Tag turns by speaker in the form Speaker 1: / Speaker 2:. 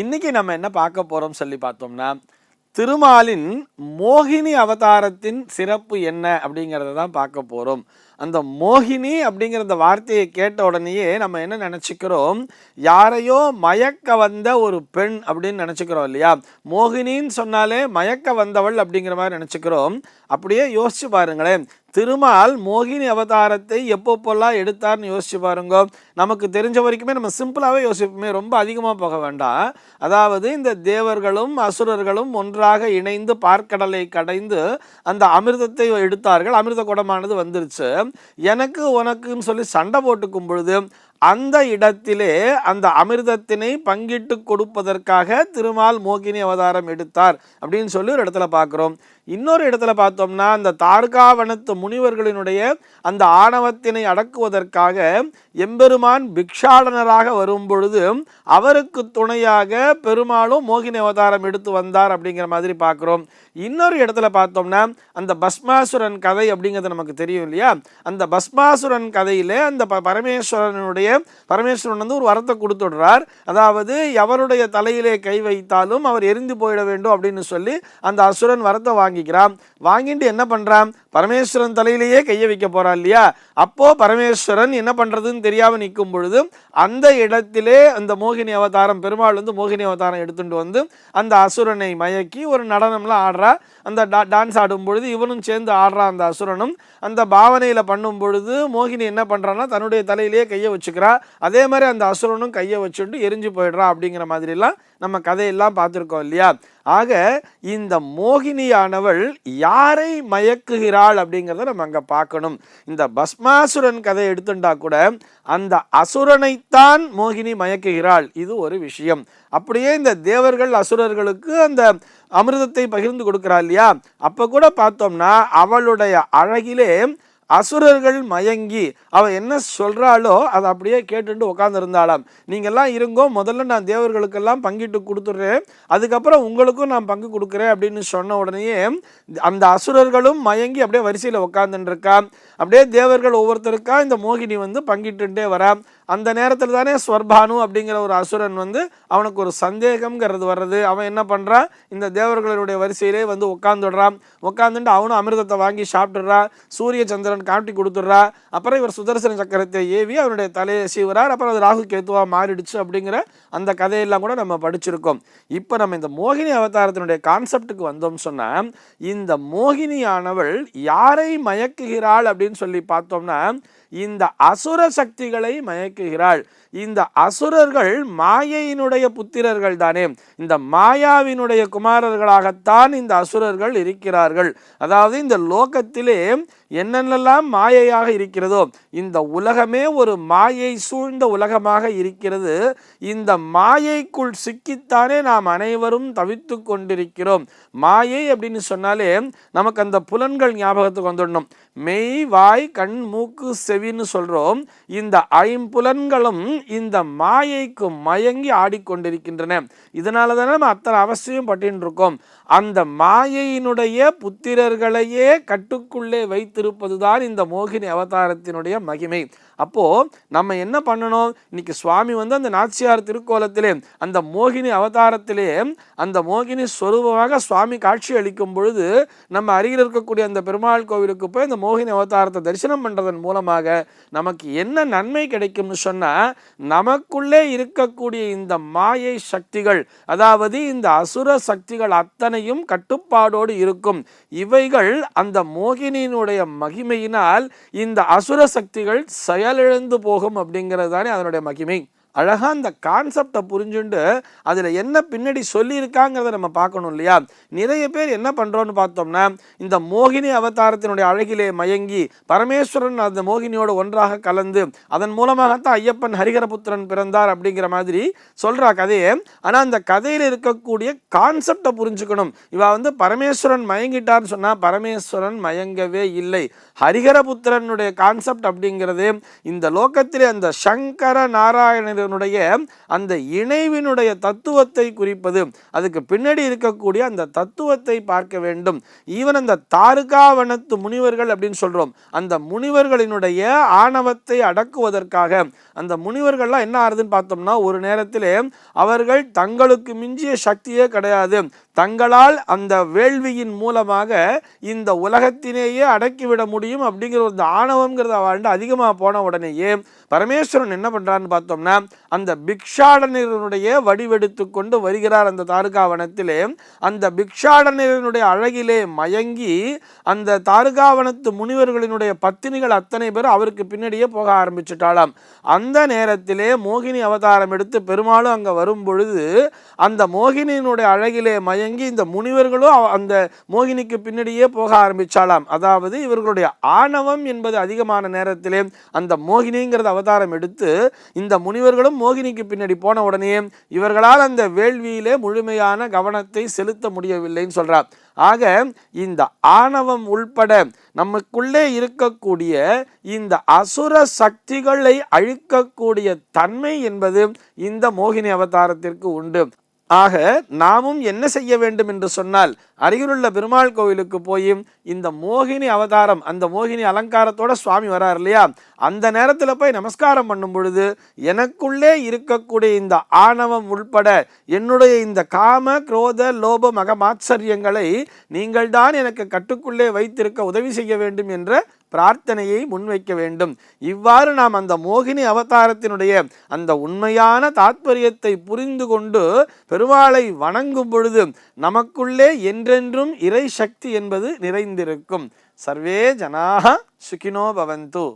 Speaker 1: இன்னைக்கு நம்ம என்ன பார்க்க போறோம் சொல்லி பார்த்தோம்னா, திருமாலின் மோகினி அவதாரத்தின் சிறப்பு என்ன அப்படிங்கிறத தான் பார்க்க போறோம். அந்த மோகினி அப்படிங்கிற அந்த வார்த்தையை கேட்ட உடனேயே நம்ம என்ன நினச்சிக்கிறோம், யாரையோ மயக்க வந்த ஒரு பெண் அப்படின்னு நினச்சிக்கிறோம் இல்லையா? மோகினின்னு சொன்னாலே மயக்க வந்தவள் அப்படிங்கிற மாதிரி நினச்சிக்கிறோம். அப்படியே யோசிச்சு பாருங்களேன், திருமால் மோகினி அவதாரத்தை எப்பப்போல்லாம் எடுத்தார்னு யோசிச்சு பாருங்க. நமக்கு தெரிஞ்ச வரைக்குமே நம்ம சிம்பிளாகவே யோசிப்போமே, ரொம்ப அதிகமாக போக வேண்டாம். அதாவது இந்த தேவர்களும் அசுரர்களும் ஒன்றாக இணைந்து பார்க்கடலை கடைந்து அந்த அமிர்தத்தை எடுத்தார்கள். அமிர்த குடமானது வந்துருச்சு. எனக்கு உனக்குன்னு சொல்லி சண்டை போட்டுக்கும் பொழுது அந்த இடத்திலே அந்த அமிர்தத்தினை பங்கிட்டு கொடுப்பதற்காக திருமால் மோகினி அவதாரம் எடுத்தார் அப்படின்னு சொல்லி ஒரு இடத்துல பார்க்குறோம். இன்னொரு இடத்துல பார்த்தோம்னா, அந்த தார்காவனத்து முனிவர்களினுடைய அந்த ஆணவத்தினை அடக்குவதற்காக எம்பெருமான் பிக்ஷாடனராக வரும் பொழுது அவருக்கு துணையாக பெருமாளும் மோகினி அவதாரம் எடுத்து வந்தார் அப்படிங்கிற மாதிரி பார்க்குறோம். இன்னொரு இடத்துல பார்த்தோம்னா, அந்த பஸ்மாசுரன் கதை அப்படிங்கிறது நமக்கு தெரியும் இல்லையா? அந்த பஸ்மாசுரன் கதையிலே அந்த பரமேஸ்வரன் வந்து ஒரு வரத்தை கொடுத்துடுறார். அதாவது எவருடைய தலையிலே கை வைத்தாலும் அவர் எரிந்து போயிட வேண்டும் அப்படின்னு சொல்லி அந்த அசுரன் வரத்தை வாங்கிக்கிறான். வாங்கிட்டு என்ன பண்றான், பரமேஸ்வரன் தலையிலேயே கையை வைக்க போறான் இல்லையா? அப்போ பரமேஸ்வரன் என்ன பண்றதுன்னு தெரியாம நிற்கும் பொழுது அந்த இடத்திலே அந்த மோகினி அவதாரம், பெருமாள் வந்து மோகினி அவதாரம் எடுத்துட்டு வந்து அந்த அசுரனை மயக்கி ஒரு நடனம்லாம் ஆடுறா. அந்த டான்ஸ் ஆடும் பொழுது இவனும் சேர்ந்து ஆடுறான். அந்த அசுரனும் அந்த பாவனையில் பண்ணும் பொழுது மோகினி என்ன பண்ணுறான்னா தன்னுடைய தலையிலேயே கையை வச்சுக்கிறா. அதே மாதிரி அந்த அசுரனும் கையை வச்சுட்டு எரிஞ்சு போயிடுறா அப்படிங்கிற மாதிரிலாம் நம்ம கதையெல்லாம் பார்த்துருக்கோம் இல்லையா? ஆக இந்த மோகினியானவள் யாரை மயக்குகிறாள் அப்படிங்கிறத நம்ம அங்கே பார்க்கணும். இந்த பஸ்மாசுரன் கதை எடுத்துட்டா கூட அந்த அசுரனைத்தான் மோகினி மயக்குகிறாள். இது ஒரு விஷயம். அப்படியே இந்த தேவர்கள் அசுரர்களுக்கு அந்த அமிர்தத்தை பகிர்ந்து கொடுக்கிறாள் இல்லையா? அப்போ கூட பார்த்தோம்னா அவளுடைய அழகிலே அசுரர்கள் மயங்கி அவள் என்ன சொல்கிறாளோ அதை அப்படியே கேட்டுட்டு உட்காந்துருந்தாளாம். நீங்கள்லாம் இருங்கோ, முதல்ல நான் தேவர்களுக்கெல்லாம் பங்கிட்டு கொடுத்துட்றேன், அதுக்கப்புறம் உங்களுக்கும் நான் பங்கு கொடுக்குறேன் அப்படின்னு சொன்ன உடனேயே அந்த அசுரர்களும் மயங்கி அப்படியே வரிசையில் உட்காந்துருக்கா. அப்படியே தேவர்கள் ஒவ்வொருத்தருக்கா இந்த மோகினி வந்து பங்கிட்டுட்டே வரா. அந்த நேரத்தில் தானே ஸ்வர்பானு அப்படிங்கிற ஒரு அசுரன் வந்து அவனுக்கு ஒரு சந்தேகம்ங்கிறது வர்றது. அவன் என்ன பண்ணுறான், இந்த தேவர்களுடைய வரிசையிலே வந்து உட்காந்துடுறான். உட்காந்துட்டு அவனும் அமிர்தத்தை வாங்கி சாப்பிட்டுடுறா. சூரிய சந்திரன் காட்டி கொடுத்துட்றா. அப்புறம் இவர் சுதர்சன சக்கரத்தை ஏவி அவனுடைய தலையை சீவரார். அப்புறம் அது ராகு கேத்துவா மாறிடுச்சு அப்படிங்கிற அந்த கதையெல்லாம் கூட நம்ம படிச்சிருக்கோம். இப்போ நம்ம இந்த மோகினி அவதாரத்தினுடைய கான்செப்டுக்கு வந்தோம் சொன்னால், இந்த மோகினியானவள் யாரை மயக்குகிறாள் அப்படின்னு சொல்லி பார்த்தோம்னா, இந்த அசுர சக்திகளை மயக்குகிறாள். இந்த அசுரர்கள் மாயையினுடைய புத்திரர்கள் தானே, இந்த மாயாவினுடைய குமாரர்களாகத்தான் இந்த அசுரர்கள் இருக்கிறார்கள். அதாவது இந்த லோகத்திலே என்னென்னலாம் மாயையாக இருக்கிறதோ, இந்த உலகமே ஒரு மாயை சூழ்ந்த உலகமாக இருக்கிறது. இந்த மாயைக்குள் சிக்கித்தானே நாம் அனைவரும் தவித்து கொண்டிருக்கிறோம். மாயை அப்படின்னு சொன்னாலே நமக்கு அந்த புலன்கள் ஞாபகத்துக்கு வந்துடணும். மெய், வாய், கண், மூக்கு, செவின்னு சொல்றோம். இந்த ஐம்புலன்களும் இந்த மாயைக்கு மயங்கி ஆடிக்கொண்டிருக்கின்றன. இதனால தானே நம்ம அத்தனை அவசியம் பட்டு இருக்கோம். அந்த மாயையினுடைய புத்திரர்களையே கட்டுக்குள்ளே வைத்திருப்பதுதான் இந்த மோகினி அவதாரத்தினுடைய மகிமை. அப்போ நம்ம என்ன பண்ணணும், இன்னைக்கு சுவாமி வந்து அந்த நாச்சியார் திருக்கோலத்திலே அந்த மோகினி அவதாரத்திலே அந்த மோகினி ஸ்வரூபமாக சுவாமி காட்சி அளிக்கும் பொழுது நம்ம அருகில் இருக்கக்கூடிய அந்த பெருமாள் கோவிலுக்கு போய் இந்த மோகினி அவதாரத்தை தரிசனம் பண்றதன் மூலமாக நமக்கு என்ன நன்மை கிடைக்கும்னு சொன்னா, நமக்குள்ளே இருக்கக்கூடிய இந்த மாயை சக்திகள், அதாவது இந்த அசுர சக்திகள் அத்தனையும் கட்டுப்பாடோடு இருக்கும். இவைகள் அந்த மோகினியினுடைய மகிமையினால் இந்த அசுர சக்திகள் செயலிழந்து போகும் அப்படிங்கிறது தானே அதனுடைய மகிமை. அழகாக அந்த கான்செப்டை புரிஞ்சுண்டு அதில் என்ன பின்னாடி சொல்லியிருக்காங்கிறத நம்ம பார்க்கணும் இல்லையா? நிறைய பேர் என்ன பண்ணுறோன்னு பார்த்தோம்னா, இந்த மோகினி அவதாரத்தினுடைய அழகிலே மயங்கி பரமேஸ்வரன் அந்த மோகினியோடு ஒன்றாக கலந்து அதன் மூலமாகத்தான் ஐயப்பன் ஹரிஹரபுத்திரன் பிறந்தார் அப்படிங்கிற மாதிரி சொல்கிறா கதையை. ஆனால் அந்த கதையில் இருக்கக்கூடிய கான்செப்டை புரிஞ்சுக்கணும். இவ வந்து பரமேஸ்வரன் மயங்கிட்டார்னு சொன்னால் பரமேஸ்வரன் மயங்கவே இல்லை. ஹரிஹரபுத்திரனுடைய கான்செப்ட் அப்படிங்கிறது இந்த லோகத்திலே அந்த சங்கர நாராயணர் தார்காவனத்தினுடைய அந்த இணைவினுடைய தத்துவத்தை குறிப்பது. அதுக்கு பின்னாடி இருக்கக்கூடிய அந்த தத்துவத்தை பார்க்க வேண்டும். ஈவன் அந்த தார்காவனத்து முனிவர்கள் அப்படின்னு சொல்றோம், அந்த முனிவர்களினுடைய ஆணவத்தை அடக்குவதற்காக அந்த முனிவர்கள்லாம் என்ன ஆறுதுன்னு பார்த்தோம்னா, ஒரு நேரத்திலே அவர்கள் தங்களுக்கு மிஞ்சிய சக்தியே கிடையாது, தங்களால் அந்த வேள்வியின் மூலமாக இந்த உலகத்திலேயே அடக்கிவிட முடியும் அப்படிங்கிற ஒரு ஆணவம்ங்கிறத வாழ்ந்து அதிகமாக போன உடனேயே பரமேஸ்வரன் என்ன பண்றான்னு பார்த்தோம்னா, அந்த பிக்ஷாடனருடைய வடிவெடுத்து கொண்டு வருகிறார் அந்த தாருகாவனத்திலே. அந்த பிக்ஷாடனருடைய அழகிலே மயங்கி அந்த தாருகாவனத்து முனிவர்களினுடைய பத்தினிகள் அத்தனை பேர் அவருக்கு பின்னாடியே போக ஆரம்பிச்சுட்டாளாம். அந்த நேரத்திலே மோகினி அவதாரம் எடுத்து பெருமாளும் அங்க வரும் பொழுது அந்த மோகினியினுடைய அழகிலே மயங்கி இந்த முனிவர்களும் அந்த மோகினிக்கு பின்னாடியே போக ஆரம்பிச்சாலாம். அதாவது இவர்களுடைய ஆணவம் என்பது அதிகமான நேரத்திலே அந்த மோகினிங்கிறத அவதாரம் எடுத்து இந்த முனிவர்களும் மோகினிக்கு பின்னாடி போன உடனே இவர்களால் அந்த வேள்வியிலே முழுமையான கவனத்தை செலுத்த முடியவில்லைன்னு சொல்றார். ஆக இந்த ஆணவம் உள்பட நமக்குள்ளே இருக்கக்கூடிய இந்த அசுர சக்திகளை அழிக்கக்கூடிய தன்மை என்பது இந்த மோகினி அவதாரத்திற்கு உண்டு. ஆக நாமும் என்ன செய்ய வேண்டும் என்று சொன்னால், அருகிலுள்ள பெருமாள் கோவிலுக்கு போய் இந்த மோகினி அவதாரம், அந்த மோகினி அலங்காரத்தோட சுவாமி வரார் இல்லையா, அந்த நேரத்தில் போய் நமஸ்காரம் பண்ணும் பொழுது எனக்குள்ளே இருக்கக்கூடிய இந்த ஆணவம் உள்பட என்னுடைய இந்த காம குரோத லோப மகமாச்சரியங்களை நீங்கள் தான் எனக்கு கட்டுக்குள்ளே வைத்திருக்க உதவி செய்ய வேண்டும் என்ற பிரார்த்தனையை முன்வைக்க வேண்டும். இவ்வாறு நாம் அந்த மோகினி அவதாரத்தினுடைய அந்த உண்மையான தாத்பரியத்தை புரிந்து கொண்டு பெருமாளை வணங்கும் பொழுது நமக்குள்ளே என்றென்றும் இறை சக்தி என்பது நிறைந்திருக்கும். சர்வே ஜனாஹ சுகினோ பவந்து.